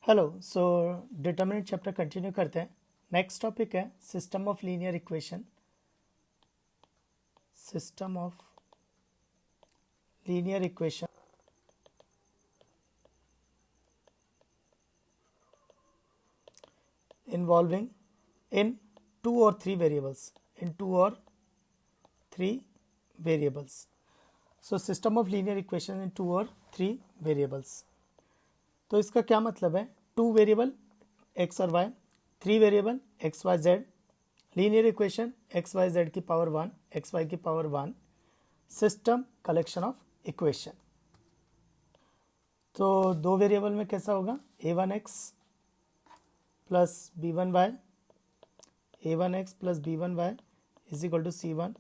Hello. So determinant chapter continue करते हैं। Next topic है system of linear equation. System of linear equation involving in two और three variables so system of linear equation in two और three variables. तो इसका क्या मतलब है? टू वेरिएबल एक्स और Y, three variable X Y Z, linear equation X Y Z की power one, X Y की power one, system collection of equation. तो दो वेरिएबल में कैसा होगा? A one X plus B one Y, A one X plus B one Y is equal to C one,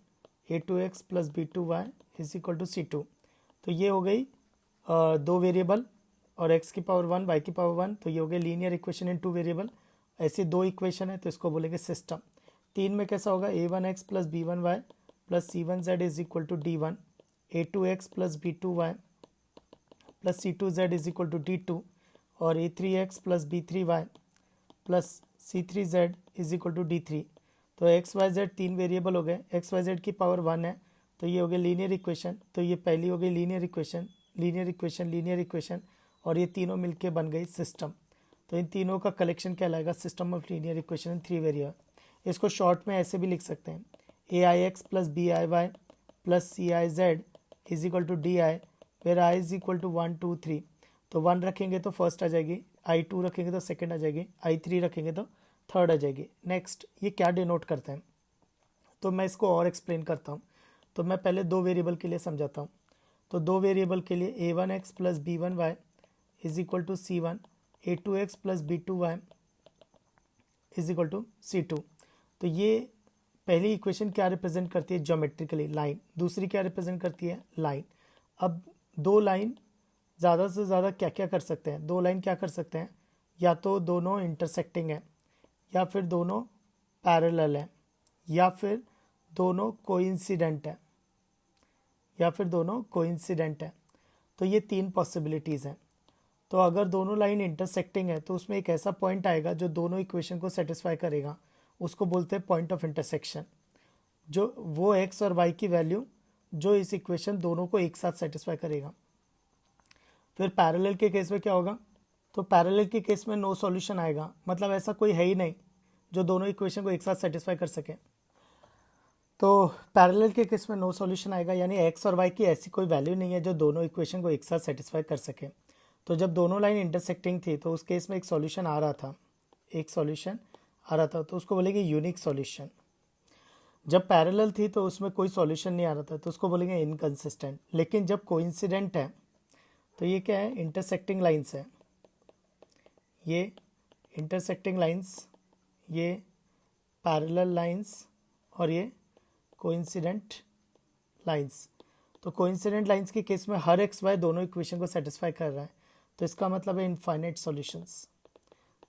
A two X plus B two Y is equal to C two. तो ये हो गई दो variable और x की power one, y की power one, तो ये हो गया linear equation in two variable. ऐसी दो इक्वेशन है तो इसको बोलेंगे सिस्टम। तीन में कैसा होगा? A one X plus B one Y plus C one Z is equal to D one, A two X plus B two Y plus C two Z is equal to D two, और A three X plus B three Y plus C three Z is equal to D three. तो X Y Z तीन variable हो गए, X Y Z की power one है, तो ये हो गया लीनियर इक्वेशन। तो ये पहली हो गई linear equation, linear equation, linear equation, और ये तीनों मिलके बन गई सिस्टम। तो इन तीनों का कलेक्शन कहलाएगा system of linear equation in three variable. इसको शॉर्ट में ऐसे भी लिख सकते हैं, A I X plus B I Y plus C I Z is equal to D I, where I is equal to one two three. तो one रखेंगे तो फर्स्ट आ जाएगी, आई टू रखेंगे तो सेकेंड आ जाएगी, आई थ्री रखेंगे तो थर्ड आ जाएगी। नेक्स्ट, ये क्या डिनोट करते हैं? तो मैं इसको और एक्सप्लेन करता हूँ। तो मैं पहले दो वेरिएबल के लिए समझाता हूँ। तो दो वेरिएबल के लिए A one X plus B one Y is equal to C one, A two X plus B two Y is equal to C two. तो ये पहली इक्वेशन क्या रिप्रेजेंट करती है? Geometrically line. दूसरी क्या रिप्रेजेंट करती है? लाइन। अब दो लाइन ज़्यादा से ज़्यादा क्या क्या कर सकते हैं? दो लाइन क्या कर सकते हैं? या तो दोनों इंटरसेक्टिंग है, या फिर दोनों पैरेलल है, या फिर दोनों कोइंसिडेंट है, या फिर दोनों कोइंसिडेंट है। तो ये तीन पॉसिबिलिटीज़ हैं। तो अगर दोनों लाइन इंटरसेक्टिंग है तो उसमें एक ऐसा पॉइंट आएगा जो दोनों इक्वेशन को सेटिस्फाई करेगा, उसको बोलते हैं पॉइंट ऑफ इंटरसेक्शन। जो वो एक्स और वाई की वैल्यू जो इस इक्वेशन दोनों को एक साथ सेटिस्फाई करेगा। फिर पैरेलल के केस में क्या होगा? तो पैरेलल के केस में नो सॉल्यूशन आएगा, मतलब ऐसा कोई है ही नहीं जो दोनों इक्वेशन को एक साथ सेटिस्फाई कर सके। तो पैरेलल के केस में नो सॉल्यूशन आएगा, यानी एक्स और वाई की ऐसी कोई वैल्यू नहीं है जो दोनों इक्वेशन को एक साथ सेटिस्फाई कर सके। तो जब दोनों लाइन इंटरसेक्टिंग थी तो उस केस में एक सॉल्यूशन आ रहा था, तो उसको बोलेंगे यूनिक सॉल्यूशन। जब पैरेलल थी तो उसमें कोई सॉल्यूशन नहीं आ रहा था तो उसको बोलेंगे इनकंसिस्टेंट। लेकिन जब कोइंसिडेंट है तो ये क्या है? इंटरसेक्टिंग लाइंस है। ये इंटरसेक्टिंग लाइंस, ये पैरेलल लाइंस, और ये कोइंसिडेंट लाइंस। तो कोइंसिडेंट लाइंस के केस में हर एक्स वाई दोनों इक्वेशन को सेटिस्फाई कर रहा है, तो इसका मतलब है इनफाइनाइट सॉल्यूशंस।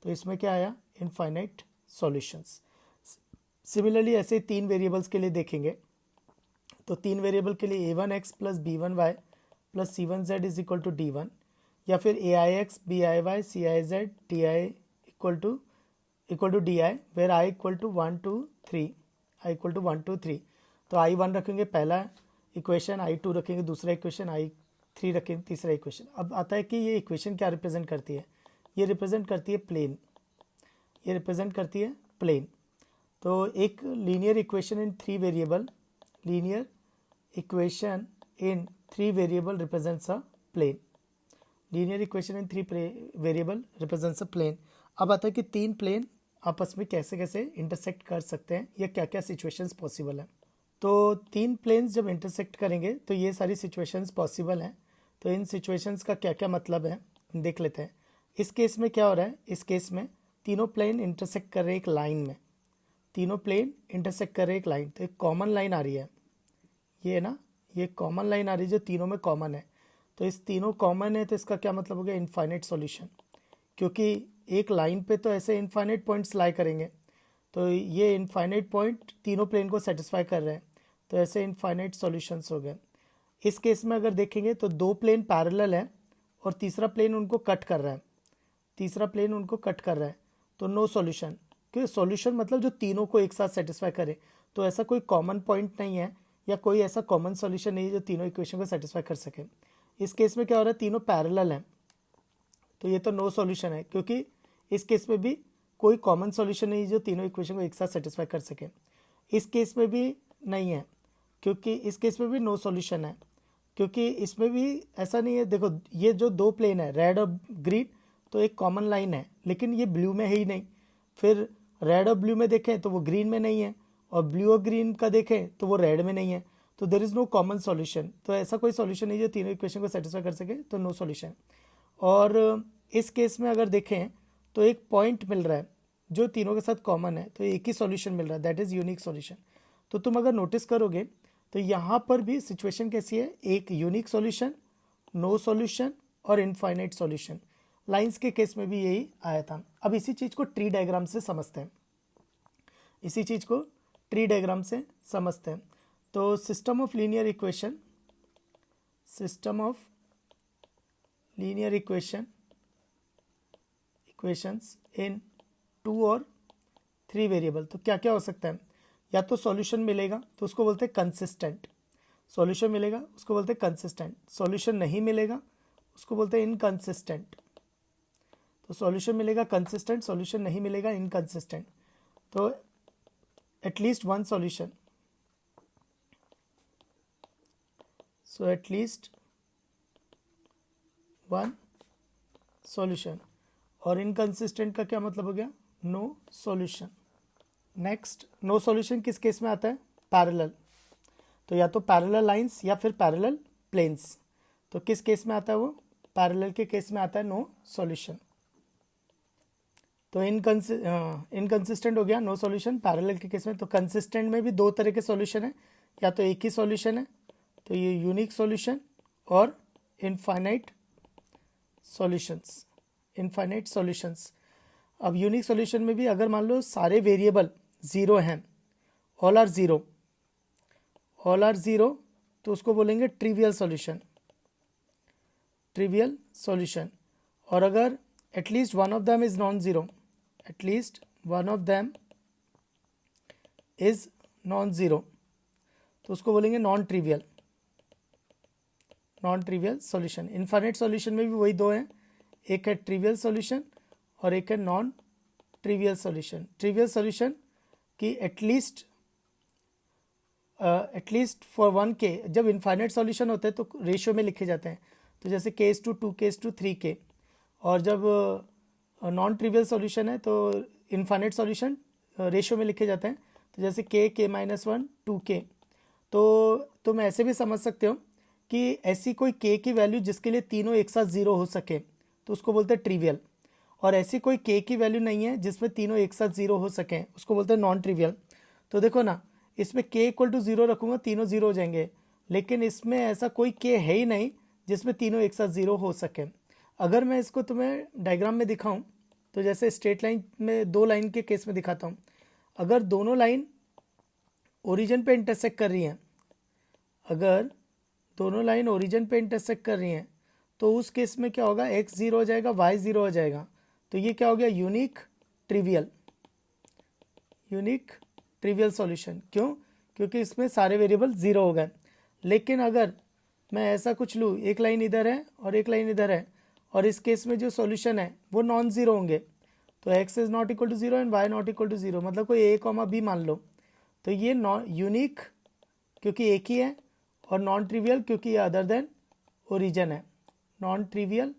तो इसमें क्या आया? Infinite solutions. सिमिलरली ऐसे तीन वेरिएबल्स के लिए देखेंगे। तो तीन वेरिएबल के लिए A one X plus B one Y plus C one Z is equal to D one, या फिर A I X B I Y C I Z D I equal to D I, where I equal to one two three. तो I one रखेंगे पहला equation, I to रखेंगे दूसरा equation, I three रखेंगे तीसरा equation. अब आता है कि ये इक्वेशन क्या रिप्रेजेंट करती है? ये रिप्रेजेंट करती है प्लेन। तो एक linear equation in three variable, represents a plane. अब आता है कि तीन प्लेन आपस में कैसे कैसे इंटरसेक्ट कर सकते हैं, या क्या क्या सिचुएशंस पॉसिबल है। तो तीन प्लेन्स जब इंटरसेक्ट करेंगे तो ये सारी सिचुएशंस पॉसिबल हैं। तो इन सिचुएशंस का क्या क्या मतलब है देख लेते हैं। इस केस में क्या हो रहा है? इस केस में तीनों प्लेन इंटरसेक्ट कर रहे हैं एक लाइन में, तो एक कॉमन लाइन आ रही है, ये कॉमन लाइन आ रही है जो तीनों में कॉमन है। तो इस तीनों कॉमन है तो इसका क्या मतलब हो गया? Infinite solution. क्योंकि एक लाइन पे तो ऐसे इनफाइनाइट पॉइंट्स लाई करेंगे, तो ये इनफाइनाइट पॉइंट तीनों प्लेन को सेटिस्फाई कर रहे हैं, तो ऐसे इनफाइनाइट सॉल्यूशंस हो गए। इस केस में अगर देखेंगे तो दो प्लेन पैरेलल है और तीसरा प्लेन उनको कट कर रहा है, तीसरा प्लेन उनको कट कर रहा है, तो नो सॉल्यूशन। क्योंकि सॉल्यूशन मतलब जो तीनों को एक साथ सेटिस्फाई करे, तो ऐसा कोई कॉमन पॉइंट नहीं है या कोई ऐसा कॉमन सॉल्यूशन नहीं है जो तीनों इक्वेशन को सेटिस्फाई कर सके। इस केस में क्या हो रहा है, तीनों पैरेलल हैं, तो ये तो नो सॉल्यूशन है, क्योंकि इस केस में भी कोई कॉमन सॉल्यूशन नहीं है जो तीनों इक्वेशन को एक साथ सेटिस्फाई कर सके। इस केस में भी नहीं है, क्योंकि इस केस में भी नो सॉल्यूशन है, क्योंकि इसमें भी ऐसा नहीं है। देखो ये जो दो प्लेन है रेड और ग्रीन, तो एक कॉमन लाइन है, लेकिन ये ब्लू में है ही नहीं। फिर रेड और ब्लू में देखें तो वो ग्रीन में नहीं है, और ब्लू और ग्रीन का देखें तो वो रेड में नहीं है, तो there is no common solution. तो ऐसा कोई सॉल्यूशन नहीं जो तीनों इक्वेशन को सेटिस्फाई कर सके, तो नो सॉल्यूशन। और इस केस में अगर देखें तो एक पॉइंट मिल रहा है जो तीनों के साथ कॉमन है, तो एक ही सॉल्यूशन मिल रहा है, दैट इज़ यूनिक सॉल्यूशन। तो तुम अगर नोटिस करोगे तो यहाँ पर भी सिचुएशन कैसी है, एक यूनिक सॉल्यूशन, नो सॉल्यूशन और इनफाइनाइट सॉल्यूशन। लाइंस के केस में भी यही आया था। अब इसी चीज़ को ट्री डायग्राम से समझते हैं, इसी चीज़ को ट्री डायग्राम से समझते हैं। तो system of linear equation, system of linear equations इन 2 और 3 वेरिएबल, तो क्या क्या हो सकता है। या तो सॉल्यूशन मिलेगा तो उसको बोलते हैं कंसिस्टेंट, सॉल्यूशन मिलेगा उसको बोलते हैं कंसिस्टेंट, सॉल्यूशन नहीं मिलेगा उसको बोलते हैं इनकंसिस्टेंट। तो सॉल्यूशन मिलेगा कंसिस्टेंट, सॉल्यूशन नहीं मिलेगा इनकंसिस्टेंट। तो at least one solution, so at least one solution. और इनकंसिस्टेंट का क्या मतलब हो गया, no solution. Next, no solution किस केस में आता है, पैरेलल। तो या तो पैरेलल लाइंस या फिर पैरेलल प्लेन्स। तो किस केस में आता है वो, पैरेलल के केस में आता है नो सॉल्यूशन। तो इनकंसिस्टेंट हो गया नो सॉल्यूशन पैरेलल के केस में। तो कंसिस्टेंट में भी दो तरह के सॉल्यूशन है, या तो एक ही सॉल्यूशन है, तो ये यूनिक सॉल्यूशन, और इनफाइनाइट सॉल्यूशंस, इनफाइनाइट सॉल्यूशंस। अब यूनिक सॉल्यूशन में भी अगर मान लो सारे वेरिएबल ज़ीरो हैं, all are zero, all are zero, तो उसको बोलेंगे ट्रिवियल सॉल्यूशन, ट्रिवियल सॉल्यूशन। और अगर at least one of them is non zero, at least one of them is non zero, तो उसको बोलेंगे non trivial, non trivial solution. Infinite solution में भी वही दो हैं, एक है ट्रिवियल सॉल्यूशन और एक है non trivial solution. Trivial solution की एटलीस्ट फॉर वन के, जब इनफाइनाइट सॉल्यूशन होते हैं तो रेशियो में लिखे जाते हैं, तो जैसे K/2 K/3 के। और जब नॉन ट्रिवियल सॉल्यूशन है तो इनफाइनाइट सॉल्यूशन रेशियो में लिखे जाते हैं, तो जैसे K/-1 2K। तो तुम ऐसे भी समझ सकते हो कि ऐसी कोई K की वैल्यू जिसके लिए तीनों एक साथ ज़ीरो हो सके, तो उसको बोलते हैं ट्रिवियल। और ऐसी कोई K की वैल्यू नहीं है जिसमें तीनों एक साथ ज़ीरो हो सकें, उसको बोलते हैं नॉन ट्रिवियल। तो देखो ना, इसमें K=0 रखूँगा तीनों ज़ीरो हो जाएंगे, लेकिन इसमें ऐसा कोई K है ही नहीं जिसमें तीनों एक साथ ज़ीरो हो सके। अगर मैं इसको तुम्हें डायग्राम में दिखाऊं, तो जैसे स्ट्रेट लाइन में दो लाइन के केस में दिखाता हूं। अगर दोनों लाइन ओरिजिन पे इंटरसेक्ट कर रही हैं, अगर दोनों लाइन ओरिजिन पे इंटरसेक्ट कर रही हैं, तो उस केस में क्या होगा, x 0 हो जाएगा, y 0 हो जाएगा। तो ये क्या हो गया, unique trivial, unique trivial solution. क्यों, क्योंकि इसमें सारे वेरिएबल ज़ीरो हो गए। लेकिन अगर मैं ऐसा कुछ लूँ, एक लाइन इधर है और एक लाइन इधर है, और इस केस में जो सॉल्यूशन है वो नॉन ज़ीरो होंगे, तो x is not equal to 0 and y not equal to 0, मतलब कोई a, b मान लो, तो ये नॉन यूनिक क्योंकि एक ही है, और नॉन ट्रिवियल क्योंकि ये अदर देन ओरिजिन है, नॉन ट्रिवियल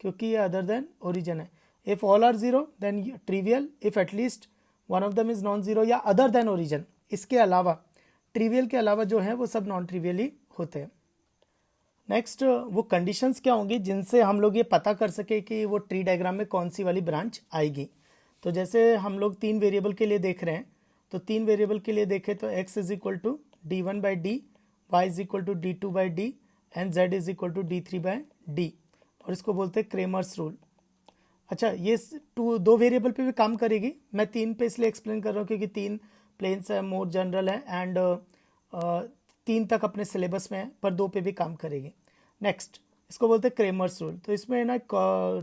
क्योंकि ये अदर देन ओरिजिन है। If all are zero then trivial, if at least one of them is non zero या अदर देन ओरिजिन। इसके अलावा, ट्रिवियल के अलावा जो है वो सब नॉन ट्रिवियल ही होते हैं। नेक्स्ट, वो कंडीशंस क्या होंगी जिनसे हम लोग ये पता कर सके कि वो ट्री डायग्राम में कौन सी वाली ब्रांच आएगी। तो जैसे हम लोग 3 वेरिएबल के लिए देख रहे हैं, तो 3 वेरिएबल के लिए देखें तो x is equal to d1/d, y is equal to d2/d and z is equal to d3/d, और इसको बोलते हैं क्रेमर्स रूल। अच्छा, ये दो वेरिएबल पे भी काम करेगी, मैं 3 पे इसलिए एक्सप्लेन कर रहा हूँ क्योंकि 3 प्लेन्स है, मोर जनरल है, एंड 3 तक अपने सिलेबस में है, पर 2 पे भी काम करेगी। नेक्स्ट, इसको बोलते हैं क्रेमर्स रूल। तो इसमें ना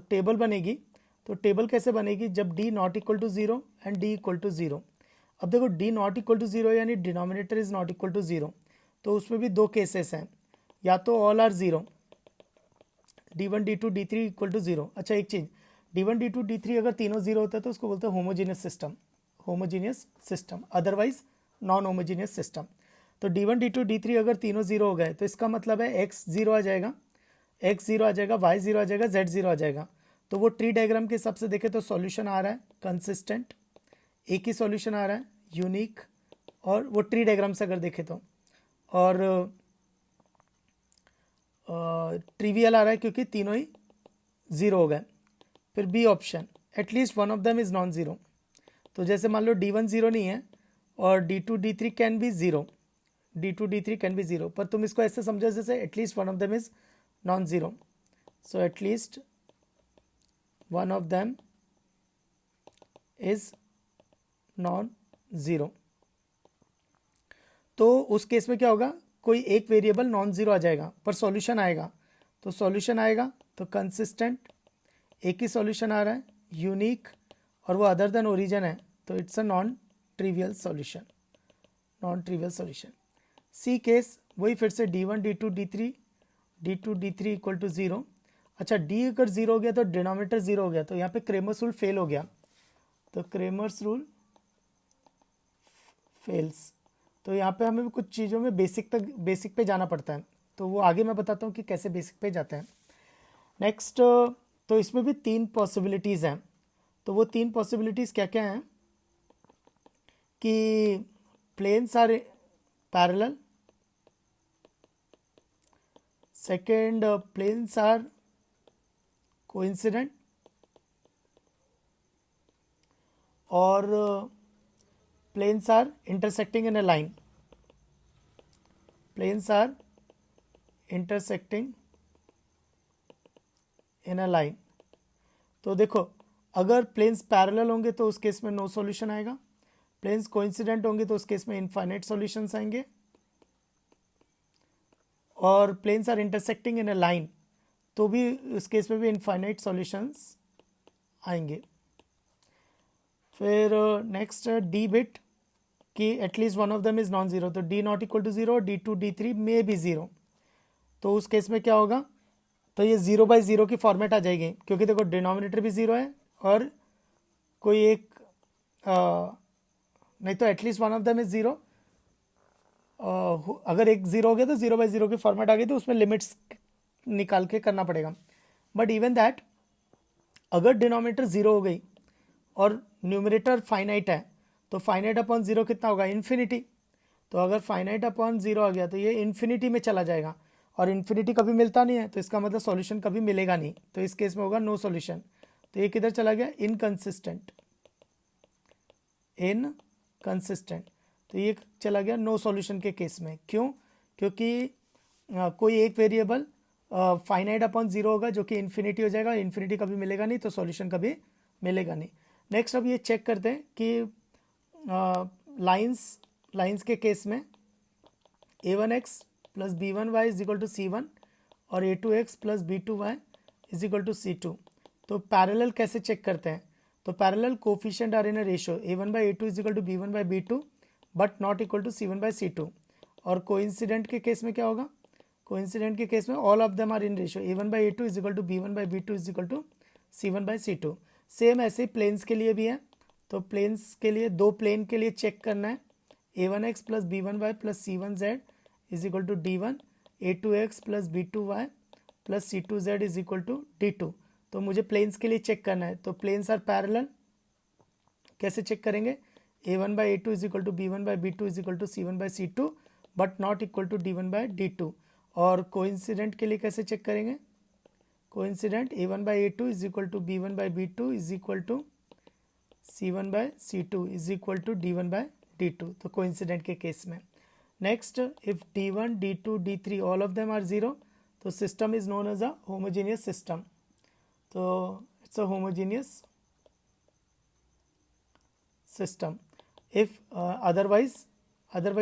टेबल बनेगी, तो टेबल कैसे बनेगी, जब d not equal to 0 and d equal to 0। अब देखो d नॉट इक्वल टू 0 यानी denominator is not equal to 0, तो उसमें भी दो केसेस हैं, या तो all are 0, d1 d2 d3 equal to 0। अच्छा एक चीज़, d1 d2 d3 अगर तीनों 0 होता है तो उसको बोलते हैं homogeneous system, homogeneous system, otherwise non homogeneous system. तो d1 d2 d3 अगर तीनों 0 हो गए तो इसका मतलब है x 0 आ जाएगा, x 0 आ जाएगा, y 0 आ जाएगा, z 0 आ जाएगा। तो वो ट्री डायग्राम के हिसाब से देखें तो सॉल्यूशन आ रहा है कंसिस्टेंट, एक ही सॉल्यूशन आ रहा है यूनिक, और वो ट्री डायग्राम से अगर देखें तो, और ट्रिवियल आ रहा है क्योंकि तीनों ही 0 हो गए। फिर B option, at least one of them is non zero. तो जैसे मान लो d1 0 नहीं है और d2 d3 can be 0, d2 d3 can be 0, पर तुम इसको ऐसे समझो जैसे at least one of them is non zero. So at least one of them is non zero. तो उस केस में क्या होगा, कोई एक वेरिएबल नॉन ज़ीरो आ जाएगा पर सॉल्यूशन आएगा। तो सॉल्यूशन आएगा तो कंसिस्टेंट, एक ही सॉल्यूशन आ रहा है यूनिक, और वो अदर देन ओरिजिन है, तो it's a non trivial solution, non trivial solution. C case वही फिर से d1 d2 d3 equal to 0। अच्छा d अगर 0 हो गया तो डिनोमिनेटर 0 हो गया, तो यहाँ पे क्रेमर्स रूल फेल हो गया, तो क्रेमर्स रूल फेल्स। तो यहाँ पे हमें कुछ चीज़ों में बेसिक पे जाना पड़ता है, तो वो आगे मैं बताता हूँ कि कैसे बेसिक पे जाते हैं। नेक्स्ट, तो इसमें भी 3 पॉसिबिलिटीज़ हैं। तो वो 3 पॉसिबिलिटीज़ क्या क्या हैं कि planes are parallel, second planes are coincident, और planes are intersecting in a line, planes are intersecting in a line. तो देखो अगर प्लेन्स पैरेलल होंगे तो उस केस में नो सॉल्यूशन आएगा, प्लेन्स कोइंसिडेंट होंगे तो उस केस में इनफाइनाइट सॉल्यूशंस आएंगे, और planes are intersecting in a line तो भी उस केस में भी इनफाइनाइट सॉल्यूशंस आएंगे। फिर नेक्स्ट डी बिट कि at least one of them is non zero, तो D not equal to 0, d2 d3 में भी 0। तो उस केस में क्या होगा, तो ये 0/0 की फॉर्मेट आ जाएगी, क्योंकि देखो डिनोमिनेटर भी 0 है और कोई एक नहीं तो at least one of them is 0। अगर एक 0 हो गया तो 0/0 की फॉर्मेट आ गई, तो उसमें लिमिट्स निकाल के करना पड़ेगा। बट इवन दैट अगर डिनोमिनेटर 0 हो गई और न्यूमरेटर फाइनाइट है, तो फाइनाइट अपॉन 0 कितना होगा, इन्फिनिटी। तो अगर फाइनाइट अपॉन 0 आ गया तो ये इन्फिनिटी में चला जाएगा, और इन्फिनिटी कभी मिलता नहीं है, तो इसका मतलब सॉल्यूशन कभी मिलेगा नहीं, तो इस केस में होगा नो सॉल्यूशन। तो ये किधर चला गया, इनकंसिस्टेंट, इनकंसिस्टेंट, तो ये चला गया नो सॉल्यूशन के केस में। क्यों, क्योंकि कोई एक वेरिएबल फाइनाइट अपॉन 0 होगा जो कि इन्फिनिटी हो जाएगा, इन्फिनिटी कभी मिलेगा नहीं, तो सॉल्यूशन कभी मिलेगा नहीं। नेक्स्ट अब ये चेक करते हैं कि लाइंस के केस में a1x plus b1y is equal to c1 और a2x plus b2y is equal to c2। तो पैरेलल कैसे चेक करते हैं, तो parallel coefficient are in a ratio a1/a2 is equal to b1/b2 but not equal to c1/c2। और coincident के case में क्या होगा, कोइंसिडेंट के केस में all of them are in ratio a1/a2 is equal to b1/b2 is equal to c1/c2। Same ऐसे प्लेन्स के लिए भी है, तो प्लेन्स के लिए दो प्लेन के लिए चेक करना है, a1x plus b1y plus c1z is equal to d1, a2x plus b2y plus c2z is equal to d2। तो मुझे प्लेन्स के लिए चेक करना है, तो प्लेन्स आर पैरेलल, कैसे चेक करेंगे, a1/a2 is equal to b1/b2 is equal to c1/c2 but not equal to d1/d2। और कोइंसिडेंट के लिए कैसे चेक करेंगे, coincident a1/a2 is equal to b1/b2 is equal to c1/c2 is equal to d1/d2, तो coincident के case में। Next, if d1 d2 d3 all of them are 0, तो system is known as a homogeneous system. तो it's a homogeneous system. If otherwise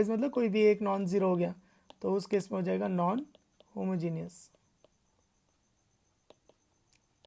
मतलब कोई भी एक non zero हो गया, तो उस केस में हो जाएगा नॉन होमोजीनियस।